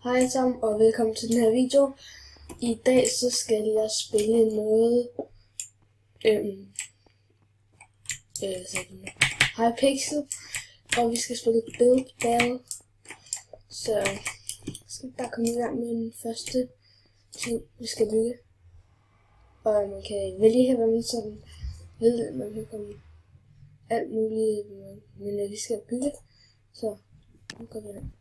Hej alle sammen og velkommen til den her video. I dag så skal jeg spille noget Hypixel, og vi skal spille Build Battle. Så jeg skal bare komme i gang med den første ting vi skal bygge. Og man kan vælge her, hvad man sådan ved, man kan komme alt muligt, men vi skal bygge. Så nu går vi ind.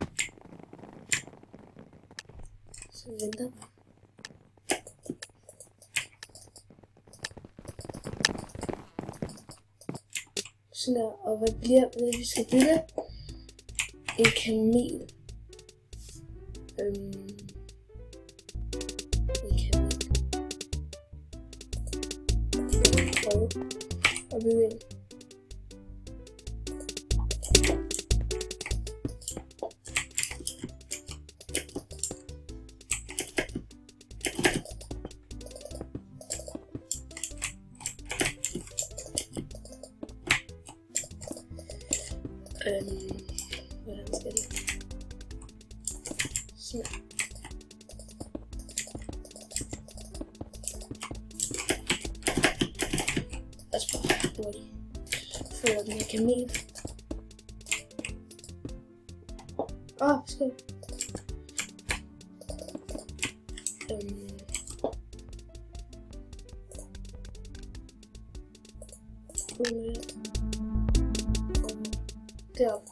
Så venter. Sådan der, og hvad bliver det, vi skal bygge? En kamel. En kamel. Prøve at bygge en. Hvordan skal det? Sådan. Lad os bare hurtigt få den her kamel. Skal deroppe.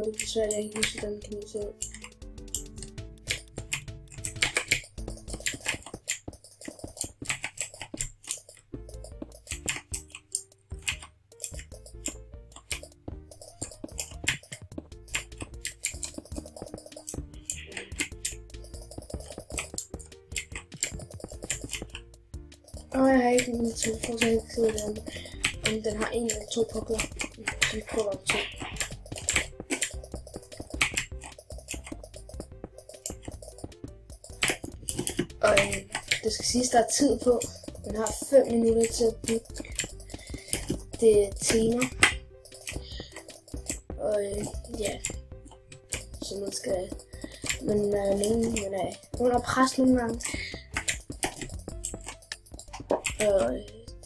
Det er svært, jeg ikke husker, hvordan kan man se ud. Jeg har ikke min telefon, så jeg ikke sidder der. Om den har en eller to pokler. Vi prøver om to. Og det skal siges, der er tid på. Man har 5 minutter til at bygge det tema. Og ja. Så man skal... Man er under pres nogle gange. Og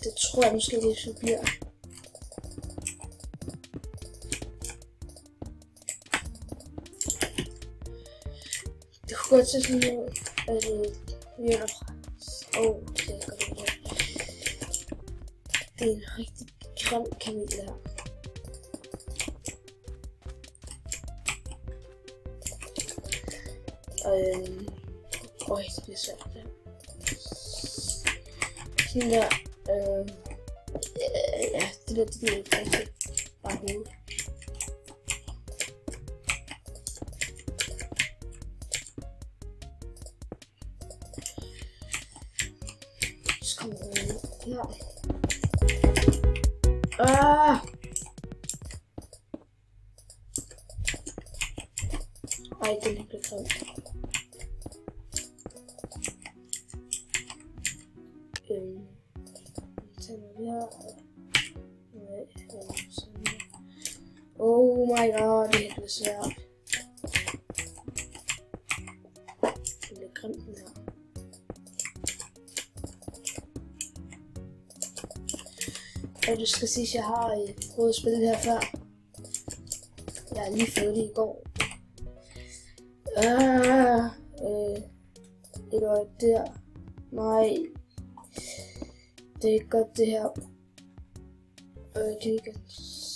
det tror jeg måske, det så bliver. Det kunne godt se sådan ud, at vi er under pres. Det er godt ud. Det er en rigtig grim kamel her. Og det bliver svært der. Sådan der, ja, det bliver ikke rigtigt bare hovedet. Så kommer jeg ned her. Ej, den er blevet grimt. Oh my god, det er lidt svært. Det er lidt grimt den her. Og det skal siges, jeg har prøvet at spille det her før. Jeg har lige fået det i går. Et øje der. Nej. Det er godt det her. Jeg kan ikke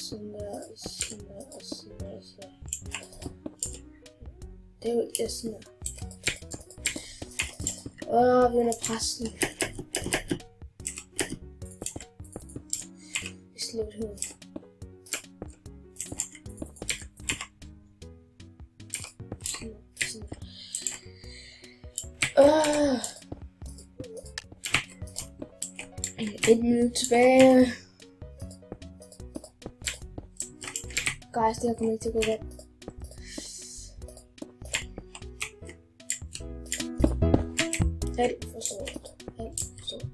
sådan der, sådan der og sådan der. Så. Det er jo ikke sådan der. Vi er under pressen. I slutheden. Et minut tilbage. Guys, det her kommer ikke til at gå godt. Alt for stort. Alt for stort.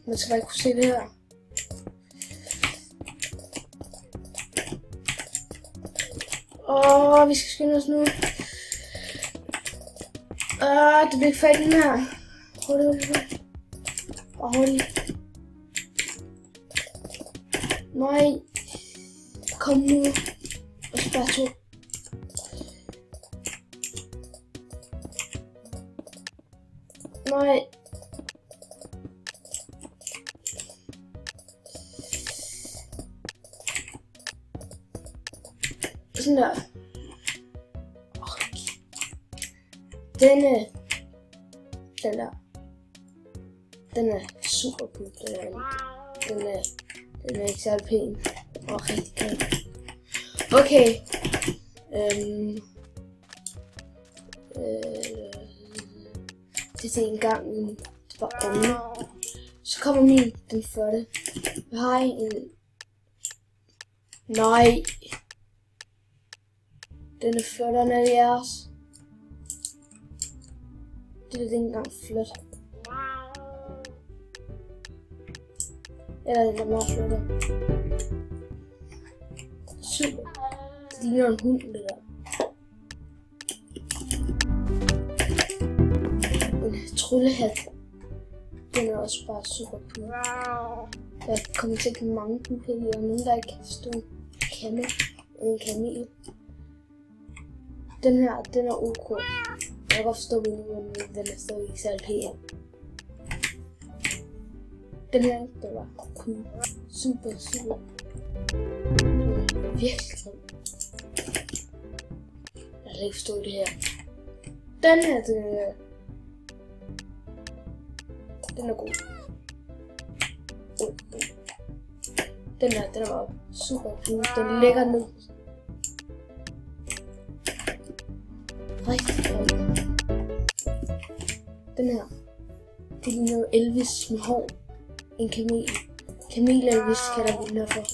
Man skal bare ikke kunne se det her. Vi skal skynde os nu. Det bliver ikke fat i den her. Hurtigt. Bare hurtigt. Nej. Kom nu. Og så bare 2. Nej. Sådan der. Den er super cool. Den er ikke særlig pæn. Rigtig grim. Okay. Det er en gang, det var unge. Så kommer min, den flotte. Hej, en... Nej. Den er flottere end alle jeres. Det er ikke engang flot. Eller den er meget flottere. Super. Det ligner en hund, det der. En tryllehat. Den er også bare super cool. Jeg kommer til at give mange bupiller, og nogen der ikke kan forstå kamel. En kamel. Den her, den er ok. Jeg kan godt forstå, men den er stadig ikke særlig pæn. Den her, den var cool. Super. Virkelig grim. Jeg kan ikke forstå det her. Den her, den er god. Den her, den er bare super cool. Den ligger ned. Rigtig godt. Den her. Det ligner Elvis med hår. En kamel. Kamel Elvis kalder vi den her for.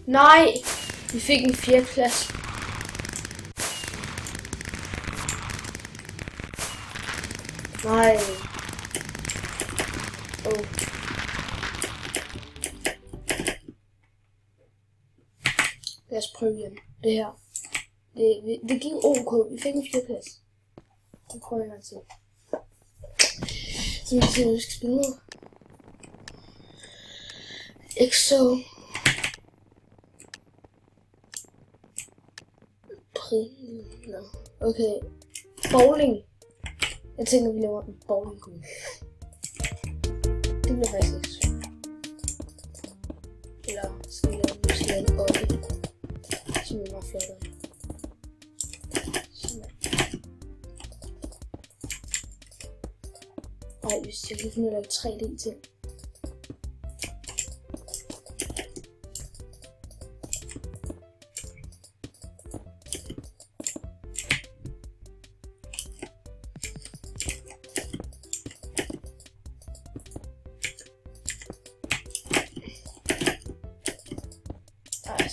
Nej! Vi fik en 4. plads. Nej. Lad os prøve igen. Det her. Det gik ok. Vi fik en 4. plads. Nu prøver jeg en til. Så vi kan se, hvad vi skal spille med. EXO. Okay. Bowling. Jeg tænker, vi laver en bowlingkugle. Det bliver faktisk ikke svært. Eller skal vi lave måske en bolle, som er meget flottere. Ej, hvis jeg kan finde ud af at lave 3D til.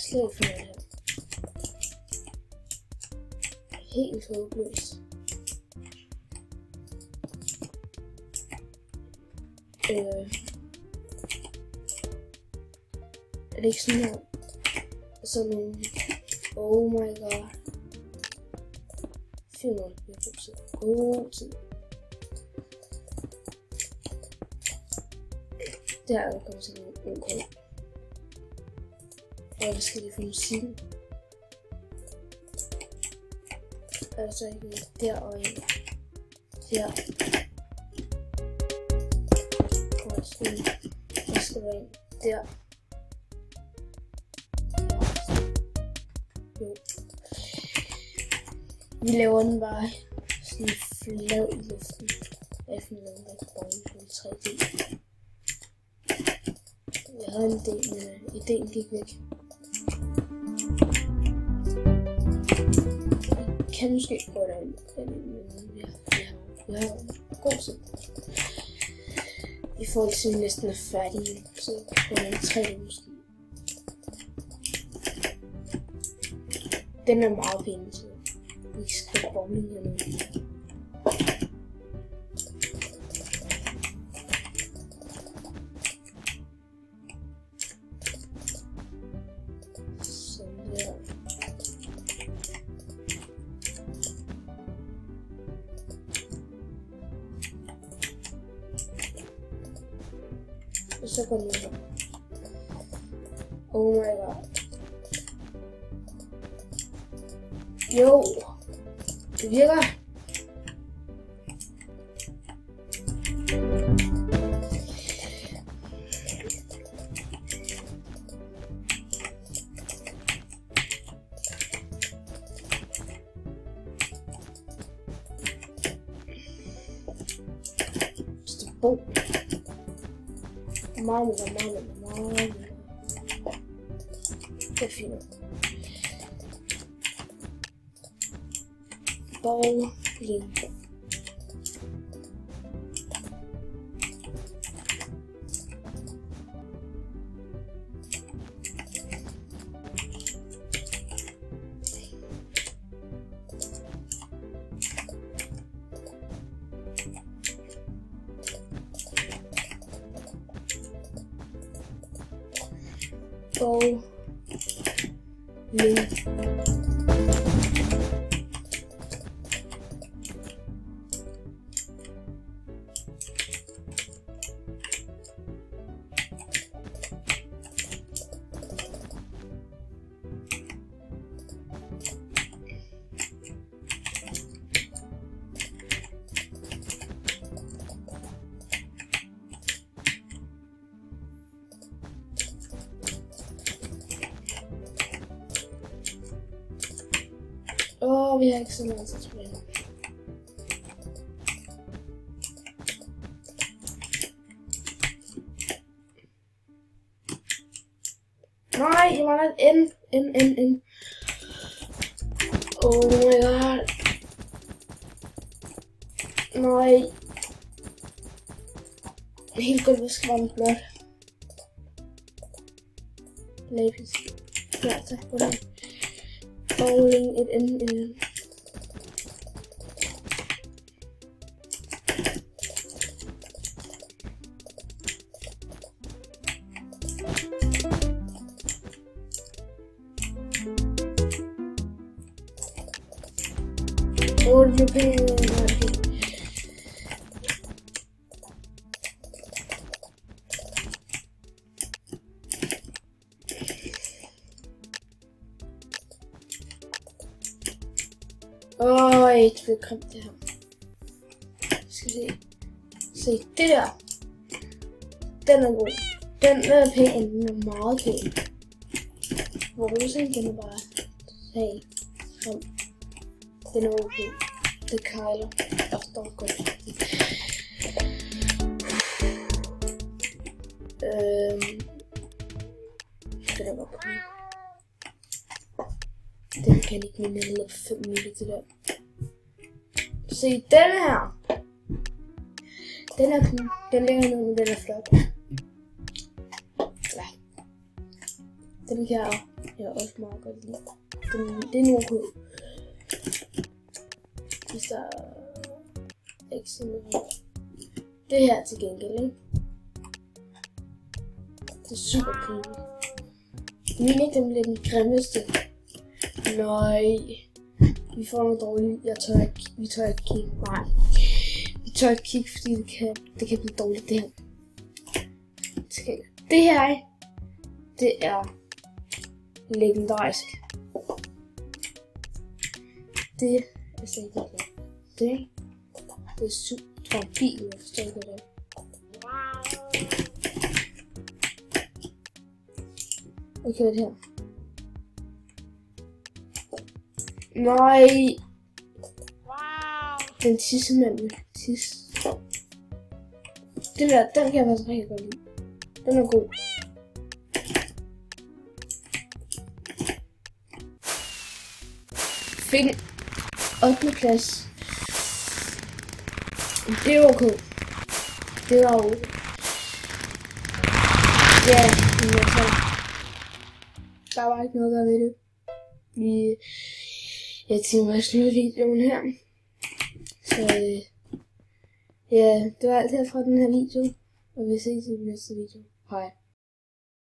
Slet ikke finde ud af det her. Helt håbløst. Er det ikke sådan her? Sådan en... Oh my god. 400 tid. God tid. Det her er kommet til en OK. Og hvad skal det for musikken? Altså ikke der og en her. Og sådan. Der skal være en der. Jo. Vi laver den bare sådan flad i luften. Jeg finder den der bolle på 3D. Jeg havde en idé, men ideen gik væk. Vi kan måske prøve det ind, men vi har god tid. I forhold til, at vi næsten er færdige, så prøver jeg en 3D måske. Den er meget pæn, så vi skal bowling hernede. så går den ud. Oh my god. Jo, det virker. Stop. Meget. Det er fint. Bowling. Bowling. Vi har ikke så meget til spil. Nej, jeg mangler et N. Oh my god. Nej. Helt gulvet skal være blot. Lapis. Ja, tak for det. Bowling, et N. What you paying? Det vil komme det her. Skal vi se. Det der. Den er god. Den er pæn. Den er meget pæn. Hvor rosen, den er bare. Hey. Kom. Den er okay. Det kejler. Og står godt. Det der var på. Den kan ikke mindre 5 minutter til der. Se den her. Den er cool. Den ligger nede, men den er flot. Ja. Den kan jeg også meget godt lide. Det er nu cool. Hvis der er ikke sådan noget. Det her til gengæld, ikke? Det er super cool. Min ikke den bliver den grimmeste. Nej. Vi får noget dårligt. Vi tør ikke kigge. Nej. Vi tør ikke kigge, fordi det kan blive dårligt, det her. Det her, det er legendarisk. Det er så ikke det. Det er super bil, jeg forstår ikke det. Okay, det her. Nej. Den tissemand. Den der, den kan jeg faktisk rigtig godt lide. Den er god. Fik 8. klasse. Det var okay. Det var okay. Ja, der var ikke noget der ved det. Jeg tænkte mig at slutte videoen her. Så ja, det var alt her fra den her video. Og vi ses i den næste video. Hej.